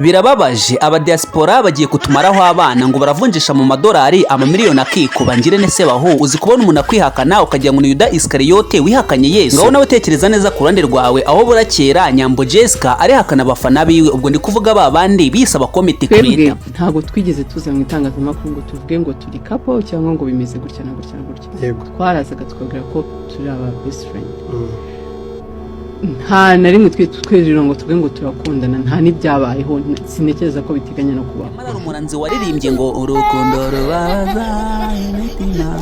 Birababaje abadiaspora bagiye kutumaraho abana ngo baravunjisha mu madolari amamiliyoni akikuba ngire nese baho uzi kubona umuntu akwihakana ukagira ngo ni Yuda Iskariyote wihakanye Yesu. Ngaho nawe tekereza neza ku ruhande rwawe aho burakera Nyambo Jessica arihakana abafana biwe, ubwo ndi kuvuga babandi bisaba comedy creator. Ntago twigeze tuza mu itangazamakuru ngo tuvuge ngo turi couple cyangwa ngo bimeze gutya na gutya na gutya. Yego, twarazaga twabwira ko turi aba best friend. Nta na rimwe twejero ngo tuvuge ngo turakundana, nta n'ibyabayeho, sinekeza ko biteganya no kuba. Mara umuranzi waririmbye ngo urukundo rubaza imitima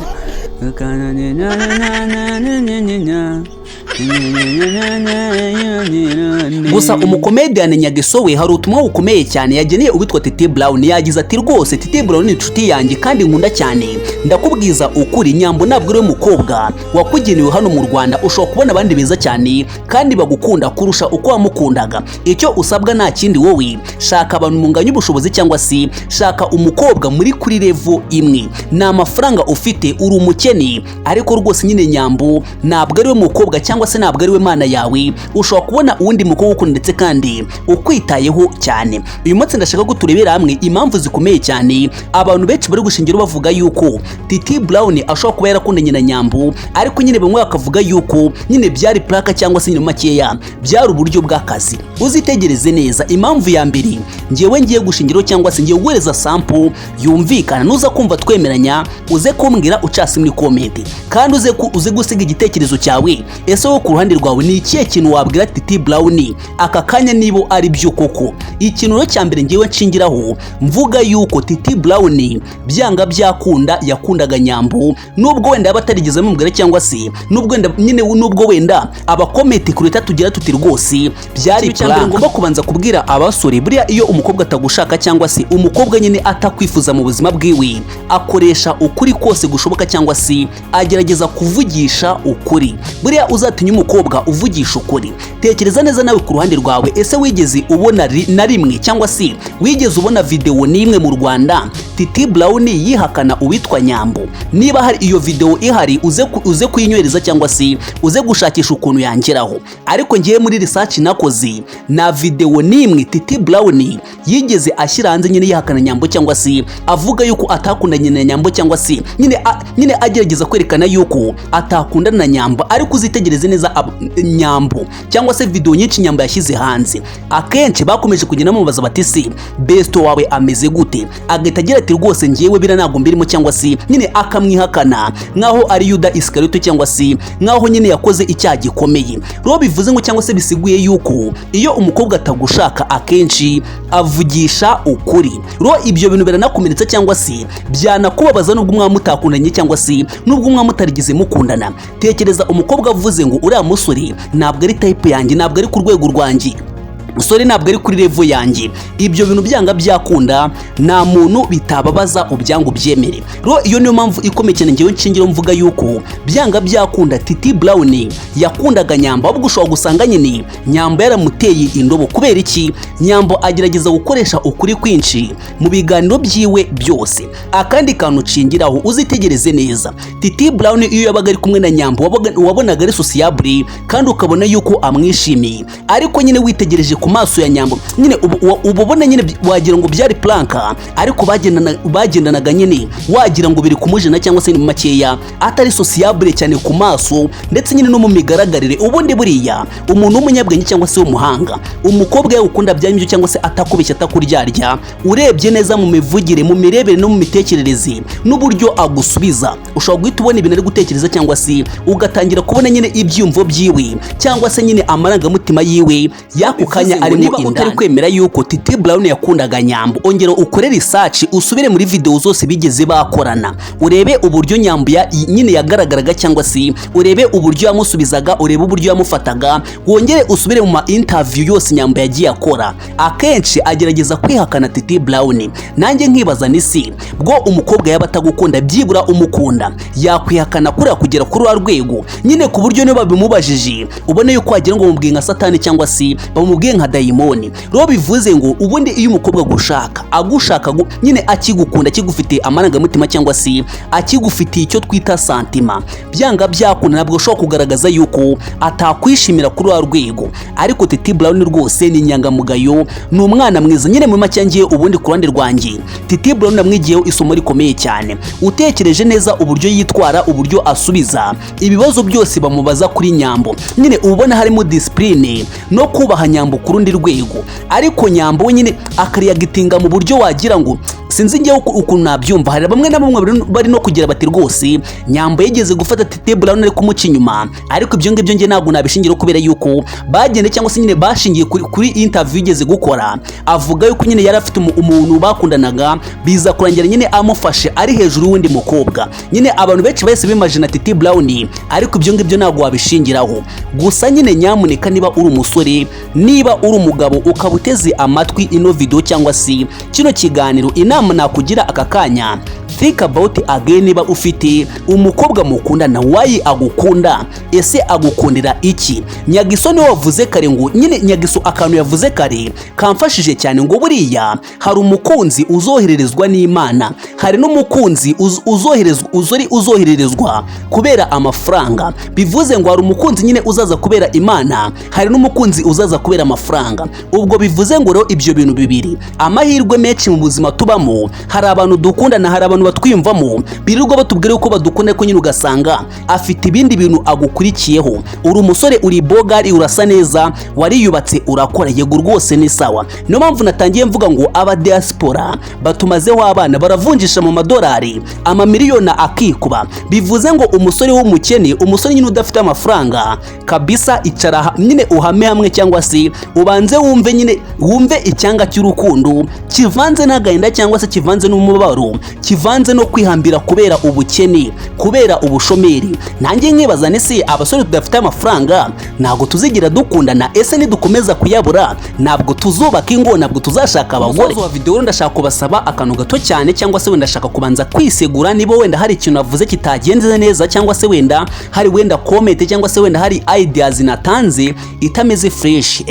gusa umukomedian Nyagisowe hari utumwa bukomeye cyane yageneye ubitwa Titi Brown. Yagize ati rwose Titi Brown ni inshuti yanjye kandi nkunda cyane, ndakubwiza ukuri Nyambo ntabwo uri umukobwa wakugenewe hano mu Rwanda, ushobora kubona abandi beza cyane kandi bagukunda kurusha uko wamukundaga. Icyo usabwa nta kindi, wowe shaka abantu munganya ubushobozi cyangwa si shaka umukobwa muri kuri level imwe. Na amafaranga ufite uri umukene, ariko rwose nyine Nyambo ntabwo ari we mukobwa cyangwa se ntabwo ari we mana yawe, ushobora kubona uwundi mukobwa ukunda ndetse kandi ukwitayeho cyane. Uyu munsi ndashaka ko turebera hamwe impamvu zikomeye cyane abantu benshi bari gushingira bavuga yuko Titi Brown ashobora kuba yarakundanye na Nyambo, ariko nyine bamwe bakavuga yuko nyine byari plaka cyangwa se nyine makeya byari uburyo bw'akazi. Uzitegereze neza impamvu ya mbere ngiye gushingiraho cyangwa se ngiye guhereza sample yumvikana, nuza kumva twemeranya uze kumbwira ucasi muri comment, kandi uze gusiga igitekerezo cyawe. Ese wo ku ruhande rwawe ni ikihe kintu wabwira Titi Brown aka kanya nibo ari byo koko? Ikintu cya mbere ngiye nshingiraho mvuga yuko Titi Brown byanga byakunda yakundaga Nyambo, nubwo wenda abatarigeze mumubwira cyangwa se nubwo wenda abakomenti kureta tugira tuti rwose byari plan. Ngomba kubanza kubwira abasore buriya iyo umukobwa atagushaka cyangwa se umukobwa nyine atakwifuza mu buzima bwiwe, akoresha ukuri kose gushoboka cyangwa se agerageza kuvugisha ukuri. Buriya uzatinya umukobwa uvugisha ukuri. Tekereza neza nawe ku ruhande rwawe, ese wigeze ubona na rimwe cyangwa se wigeze ubona video nimwe mu Rwanda Titi Brown yihakana uwitwa Nyambo? Niba hari iyo video ihari uze kuyinywereza cyangwa se uze gushakisha ukuntu yangeraho. Ariko ngiye muri research nakoze na video nimwe Titi Brown yigeze ashyira hanze nyine yihakana Nyambo cyangwa se avuga yuko atakundanye na Nyambo cyangwa se nyine agerageza kwerekana yuko atakundana na Nyambo. Ariko uzitegereze neza Nyambo cyangwa se video nyinshi Nyambo yashyize hanze, akenshi bakomeje kugenda bamubaza bati se besto wawe ameze gute, agahita agira ati rwose ngiyewe bira ntabwo mbirimo cyangwa se nyine akamwihakana nkaho ari Yuda Iskariyote cyangwa se nkaho nyine yakoze icyaha gikomeye. Rero bivuze ngo cyangwa se bisiguye yuko iyo umukobwa atagushaka akenshi avugisha ukuri. Rero ibyo bintu biranakomeretsa cyangwa se byanakubabaza nubwo mwamutakundanye cyangwa se nubwo mwamutarigeze mukundana. Tekereza umukobwa avuze ngo uriya musore ntabwo ari type yanjye, ntabwo ari ku rwego rwanjye, musore ntabwo ari kuri level yanjye. Ibyo bintu byanga byakunda nta muntu bitababaza ubyango byemere. Rero iyo niyo mpamvu ikomeye cyane ngiye nshingiro mvuga yuko byanga byakunda Titi Brown yakundaga Nyambo, ahubwo ushobora gusanga nyine Nyambo yaramuteye indobo. Kubera iki? Nyambo agerageza gukoresha ukuri kwinshi mu biganiro byiwe byose. Akandi kantu nshingiraho uzitegereze neza, Titi Brown iyo yabaga ari kumwe na Nyambo wabonaga ari sociable kandi ukabona yuko amwishimiye, ariko nyine witegereje ku maso ya Nyambo nyine ubona nyine wagira ngo byari planka, ariko bagendanaga nyine wagira ngo biri kumujena cyangwa se ni makeya, atari sociable cyane ku maso ndetse nyine no mu migaragarire. Ubundi buriya umuntu w'umunyabwenge cyangwa se w'umuhanga, umukobwa yawukunda byanyibyo cyangwa se atakubeshya atakuryarya, urebye neza mu mivugire, mu mirebere no mu mitekerereze n'uburyo agusubiza, ushobora guhita ubona ibintu ari gutekereza cyangwa se ugatangira kubona nyine ibyumvo byiwe cyangwa se nyine amarangamutima yiwe yakukanya arimo indani. Utari kwemera yuko Titi Brown yakundaga Nyambo, ongera ukore research usubire muri video zose bigeze bakorana, urebe uburyo Nyambo nyine yagaragaraga cyangwa se urebe uburyo yamusubizaga, urebe uburyo yamufataga, wongere usubire mu interview yose Nyambo yagiye akora. Akenshi agerageza kwihakana Titi Brown. Nanjye nkibaza nisi bwo umukobwa yaba atagukunda byibura umukunda yakwihakana kuriya kugera kuri wa rwego nyine ku buryo niba bimubajije ubone yuko wagira ngo bamubwiye nka satani cyangwa se bamubwiye nka dayimoni. Rero bivuze ngo ubundi iyo umukobwa agushaka nyine akigukunda, akigufitiye amarangamutima cyangwa se akigufitiye icyo twita santima, byanga byakunda ntabwo ushobora kugaragaza yuko atakwishimira kuri wa rwego. Ariko Titi Brown rwose ni inyangamugayo, ni umwana mwiza nyine. Muri make ngiye ubundi ku ruhande rwanjye Titi Brown namwigiyeho isomo rikomeye cyane. Utekereje neza uburyo yitwara, uburyo asubiza ibibazo byose bamubaza kuri Nyambo, nyine ubona harimo discipline no kubaha Nyambo ku rundi rwego. Ariko Nyambo we nyine akariyagitinga mu buryo wagira ngo sinzi ngewe ukuntu nabyumva. Hari bamwe na bamwe bari no kugira bati rwose Nyambo yigeze gufata Titi Brown ari kumuca inyuma, ariko ibyo ngibyo nge ntabwo nabishingira kubera yuko bagende cyangwa se nyine bashingiye kuri interview yigeze gukora, avuga yuko nyine yari afite umuntu bakundanaga, biza kurangira nyine amufashe ari hejuru y'undi mukobwa. Nyine abantu benshi bahise bimagina Titi Brown, ariko ibyo ngibyo ntabwo wabishingiraho. Gusa nyine nyamuneka niba uri umusore, niba uri umugabo ukaba uteze amatwi ino video cyangwa se kino kiganiro, inama nakugira aka kanya, think about again. Niba ufite umukobwa mukundana, wayi agukunda, ese agukundira iki? Nyagiso niwe wavuze kare ngo nyine Nyagiso akantu yavuze kare kamfashije cyane, ngo buriya hari umukunzi uzohererezwa n'Imana, hari n'umukunzi uzohererezwa kubera amafaranga. Bivuze ngo hari umukunzi nyine uzaza kubera Imana, hari n'umukunzi uzaza kubera amafaranga. Ubwo bivuze ngo rero ibyo bintu bibiri, amahirwe menshi mu buzima tubamo, hari abantu dukundana, hari abantu batwiyumvamo birirwa batubwira yuko badukunda, ko nyine ugasanga afite ibindi bintu agukurikiyeho. Uri umusore, uri bogari, urasa neza, wariyubatse, urakora, yego rwose ni sawa. Niyo mpamvu natangiye mvuga ngo aba diaspora batumazeho abana, baravunjisha mu madolari amamiliyoni akikuba. Bivuze ngo umusore w'umukene, umusore nyine udafite amafaranga kabisa, icara nyine uhame hamwe cyangwa se ubanze wumve icyanga cy'urukundo kivanze n'agahinda cyangwa se kivanze n'umubabaro, kivanze no kwihambira kubera ubukene, kubera ubushomeri. Nanjye nkibaza nese abasore tudafite amafaranga ntabwo tuzigira dukundana? Ese nidukomeza kuyabura ntabwo tuzubaka ingo, ntabwo tuzashaka abagore? Wa video ndashaka kubasaba akantu gato cyane, cyangwa se wenda ndashaka kubanza kwisegura niba wenda hari ikintu navuze kitagenze neza, cyangwa se wenda hari comment, cyangwa se wenda hari ideas natanze itameze fresh.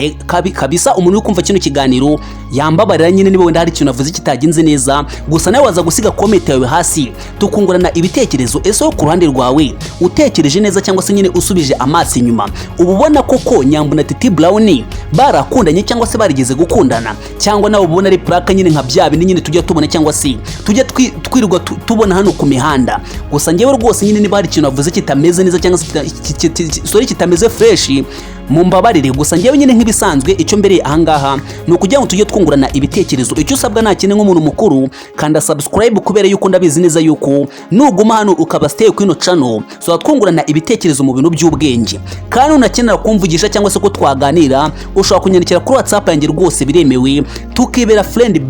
Kabisa umuntu uri kumva kino kiganiro yambabarira nyine niba wenda hari ikintu navuze kitagenze neza. Gusa nawe waza gusiga comment yawe hasi tukungurana ibitekerezo. Ese ku ruhande rwawe utekereje neza cyangwa se nyine usubije amaso inyuma, ubona koko Nyambo na Titi Brown barakundanye cyangwa se barigeze gukundana, cyangwa nawe ubona ari plaka nyine nka bya bindi nyine tujya tubona cyangwa se tujya twirirwa tubona hano ku mihanda? Gusa ngewe rwose nyine niba hari ikintu navuze kitameze neza cyangwa se kitameze fresh, mumbabarire. Gusa ngewe nyine nk'ibisanzwe icyo mbere ahangaha ni ukugira ngo tujye twungurana ibitekerezo. Icyo usabwa nta kintu nk'umuntu mukuru, kanda subscribe kubera yuko ndabizi neza yuko nuguma hano ukaba stay ku ino channel, so twungurana ibitekerezo mu bintu by'ubwenge. Kandi unakenera kumvugisha cyangwa se ko twaganira, ushobora kunyandikira kuri WhatsApp yanjye, rwose biremewe, tukibera friend.